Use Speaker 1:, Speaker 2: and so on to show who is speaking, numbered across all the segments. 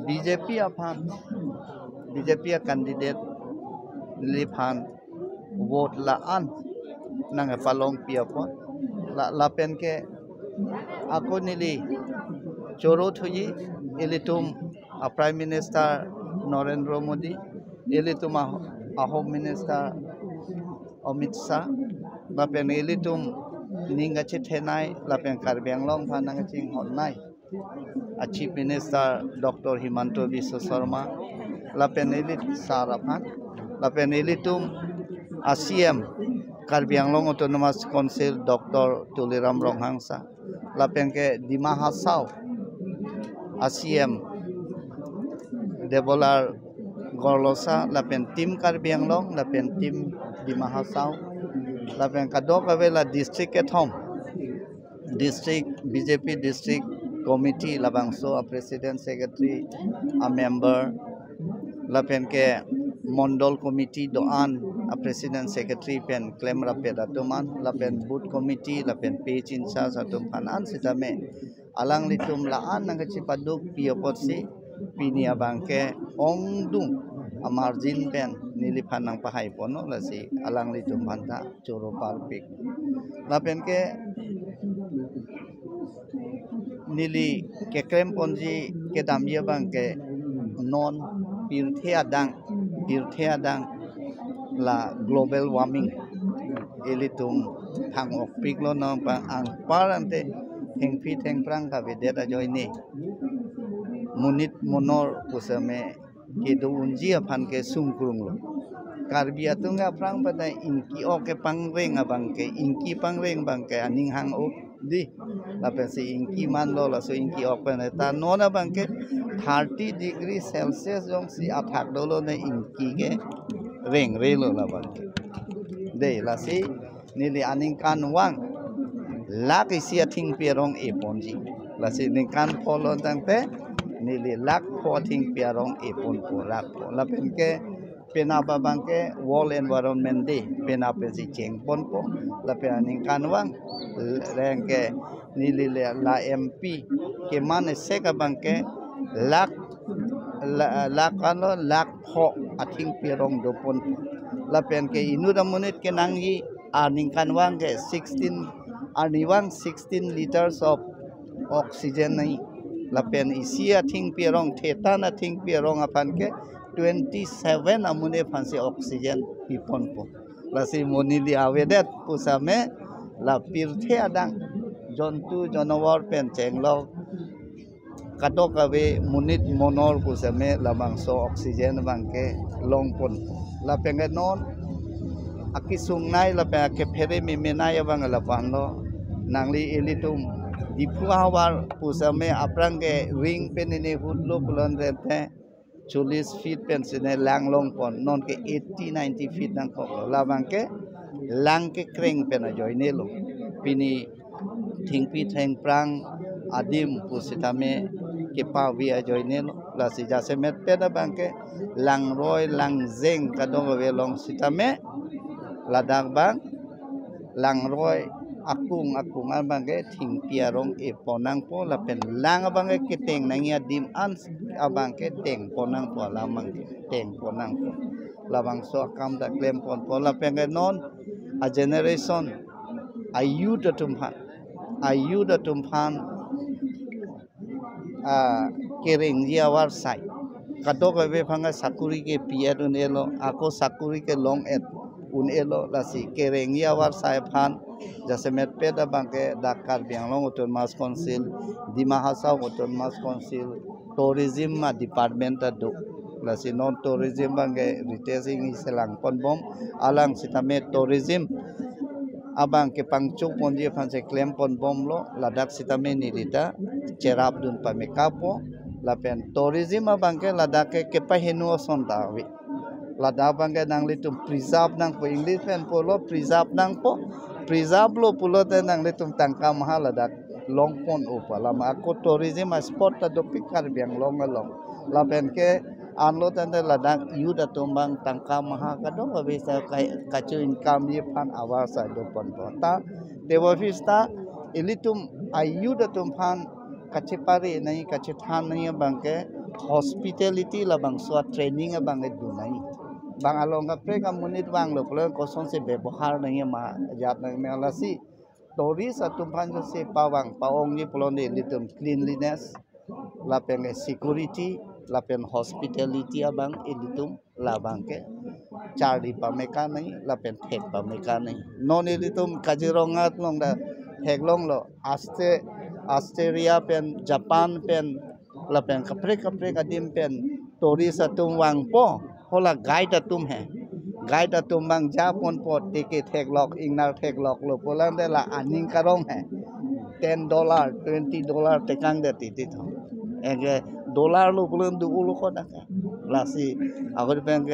Speaker 1: BJP aphan BJP candidate liphan vote la an nang palong pia pon la pen ke ako nili choro thuyi elitum a Prime Minister Narendra Modi elitum a Home Minister Amit Shah la pen elitum ninga chithenai la pen Karbi Anglong phanang ching honnai a Chief Minister Dr. Himanta Biswa Sharma la pen elit saraphan la pen elitum a CM Karbi Anglong Autonomous Council Dr. Tuliram Ronghangsa la pen ke Dima Hasau a CM Debolar Gorlosa la pen tim Karbi Anglong la pen tim Dima Hasau la pen kadok avela district at home district BJP district committee labangso a president secretary a member la pen ke Mondol committee doan a president secretary pen claim rapeda tuman la pen boot committee la pen page in charge atum panan sitame alang litum laan nang chipaduk piopotsi pini abangke ongdung a margin pen nilipan nang pahai pono la si alang litum banta choro palpik la pen ke nili ke krem ponji ke damia bangke non pirthea dang la global warming elitum thang ok piklo no pa ang parante thengpi thengprang ka vedeta joini munit monor pusame ke do unji aphan ke sungkrung lo Karbi atunga prang pada inki oke pangreng abangke inki pangreng bangke aning hang ok di la pensi inki man lo la so inki ok ne ta nona bangke 30 degree Celsius jong si athak dolo ne inki ke reng re lo la bangke de la si nili aning kan wang lak isia thing pierong e ponji la si ning kan polo tangte nili lak pho thing pierong e pon po lak po la penke pena babangke World Environment Day pena pensi cheng pon po la pena ning kan wang rengke nili la MP ke mane seka bangke lak ano lak pho athing pierong do pon la pen ke inuda munit ke nangi aning kan wang ke 16 liters of oxygen nai la pen isia thing pierong theta na thing pierong apan ke 27 amune phansi oxygen pipon po la si monili avedet pusame la pirthe adang jontu jonawar pen chenglo katok ave munit monor pusame la mangso oxygen bangke longpon la pengenon akisung nai la pe ke phere mi menai bang la panlo nangli elitum dipuawar pusame aprange ring penine hudlo pulon rete 40 feet pensine langlong pon non ke 80-90 feet nang ko la bangke lang ke kreng pena joinelo pini thingpi theng prang adim pusitame ke pavia joinelo la si jasemet peda bangke lang roy lang zeng kadong we long sitame ladak bang lang roy akung bangke thing piarong e ponang po la pen lang bangke kiteng nangia dim an abangke teng ponang po lamang teng ponang po labang so kam da klem pon po la pen non a generation ayu da tumphan kering dia war sai kadok be phanga sakuri ke pier unelo ako sakuri ke long et unelo la si kering dia war sai phan jasemet peda bangke Dakar Bianglong Autonomous Council Dima Hasau Autonomous Council tourism ma department adu la si non tourism bangke retailing selang pon bom alang sitame tourism abang ke pangchuk monji phanse claim pon bom lo ladak sitame nilita cerap dun pamekapo la pen tourism abang ke ladak ke pahenu sondawi ladak bangke nang litum preserve nang po English pen polo preserve nang po preserve lo pulo te nang litum tangka mahal ladak long pon upa lama aku tourism spot ta do pikar biang long along la pen ke anlo tante ladak yu da tumbang tangka maha kadong bisa kacu income ye pan awasa do pon ta dewa vista ilitum ayu da tumpan kacipari nai kacithan nai bangke hospitality labang so training abang dunai bang along kapre kamunit bang lo pula koson se bebohar nang ma jat nang melasi tourist atum panjo se pawang paong ni polone litum cleanliness lapen security lapen hospitality abang ilitum labang ke cari pameka nai lapen thek pameka nai non ilitum Kaziranga long da thek long lo Australia pen Japan pen lapen kapre kadim pen tourist atum wang po hola guide atum hai guide atum bang Japon po ticket thek lok ingnar thek lok lo polan de la aning karong hai $10 $20 tekang de titit ho ege dollar lo polan du ulo ko da lasi ahut pen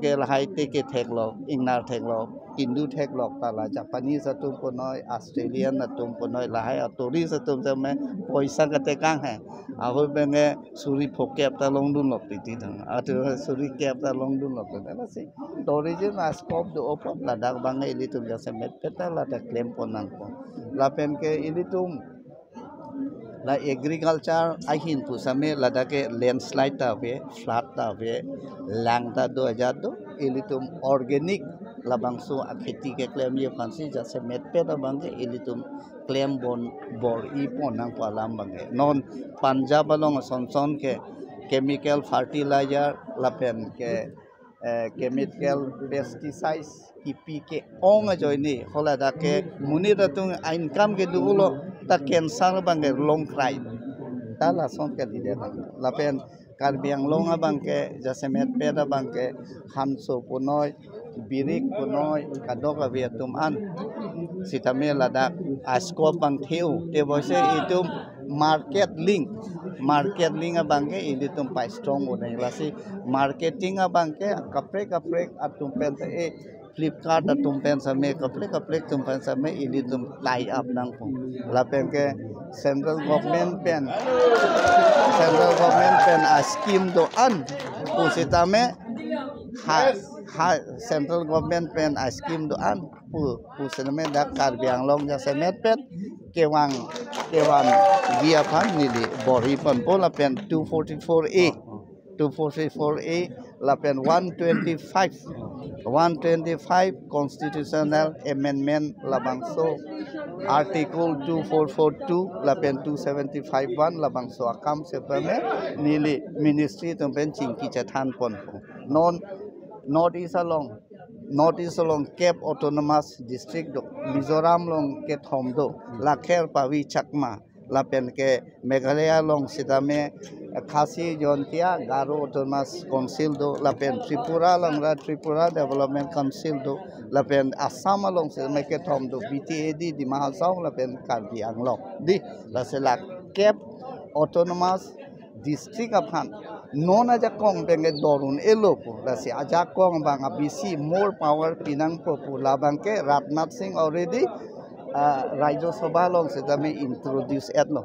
Speaker 1: ke la hai ticket thek lok ingnar thek lok Hindu thek lok tala Japanese atum po noi Australian atum po noi la hai tourist atum jame poisa ka tekang hai ahut pen ke suri phokep ta long dun lok titit atu suri kep ta long dun lok da lasi tourism scope do opop ladak bangai ilitum jase met peta ladak claim ponang po la pen ke ilitum la agriculture ahin pu same ladake landslide ta ve flood ta ve lang ta 2002 ilitum organic labangso akheti ke claim ye fansi jase met peta bange ilitum claim bor I ponang palam bange non Punjab along son ke chemical fertilizer lapen ke chemical pesticides kipi ke ong joini hola da ke munira tung income ke dulo ta cancer bange long cry ta la son ke dide lapen karbiang longa bangke jasemet peda bangke hamso punoi birik punoi kadok aviatum an sitame ladak asko bang theu te boise itum market link abangke ilitum pai strong odai lasi marketing abangke kapre atum pen e Flipkart atum pen same kapre tumpan same ilitum tie up nang po lapen ke central government pen a scheme do an pusitame central government pen a scheme do an pusitame da karbiang long ja semet pet kewang dia pan nili bori pan pola pen 244A lapen 125 constitutional amendment labangso article 2442 lapen 2751 labangso akam sepame nili ministry tumpen chingki chathan pon non north east along Cape Autonomous District do Mizoram long ke thomdo lakher pawi chakma lapen ke Meghalaya long sidame Khasi Jontia Garo Autonomous Council do lapen Tripura long Tripura Development Council do lapen Assam long sidame ke thomdo BTAD di Mahasau lapen Karbi Anglong di lasela Cape Autonomous District aphan non aja kong benge dorun elopo lasi aja kong bang BC more power pinang popu labangke Rajnath Singh already Rajya Sabha long sedame introduce etno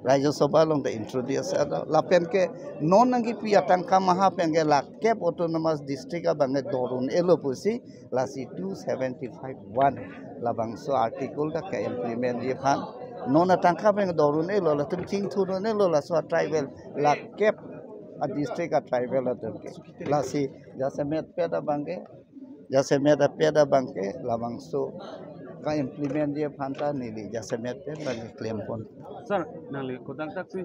Speaker 1: Rajya Sabha long the introduce etno lapen ke non nangi piatang kamaha penge la Cape Autonomous District abange dorun elopo si lasi 275(1) labang so article da ke implement ye phan non atangka penge dorun elo la tum ting thurun elo la so tribal la Cape a district a tribal aturke lasi jasemet peda bange labang so ka implement dia phanta nili jasemet pe bange claim pon
Speaker 2: sir nali kodang tak si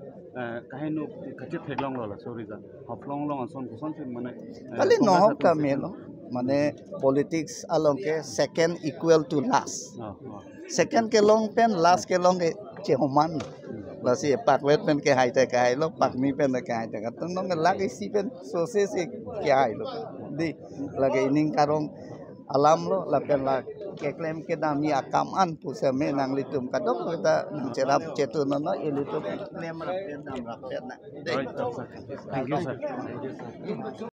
Speaker 2: kahinu kachit theglong lo la sorry ja hoplong long son se mane
Speaker 1: kali no hok ta melo mane politics along ke second equal to last second ke long pen last ke long ke chehoman lasi pak wet pen ke hai ta kai lo pak mi pen ke hai ta tung nong lagi si pen sose se ke hai lo di lagi ining karong alam lo la pen la ke claim ke dami akam an pusame nang litum kadok kita cerap cetunono ilitum claim rapen dam rapen na
Speaker 2: thank you sir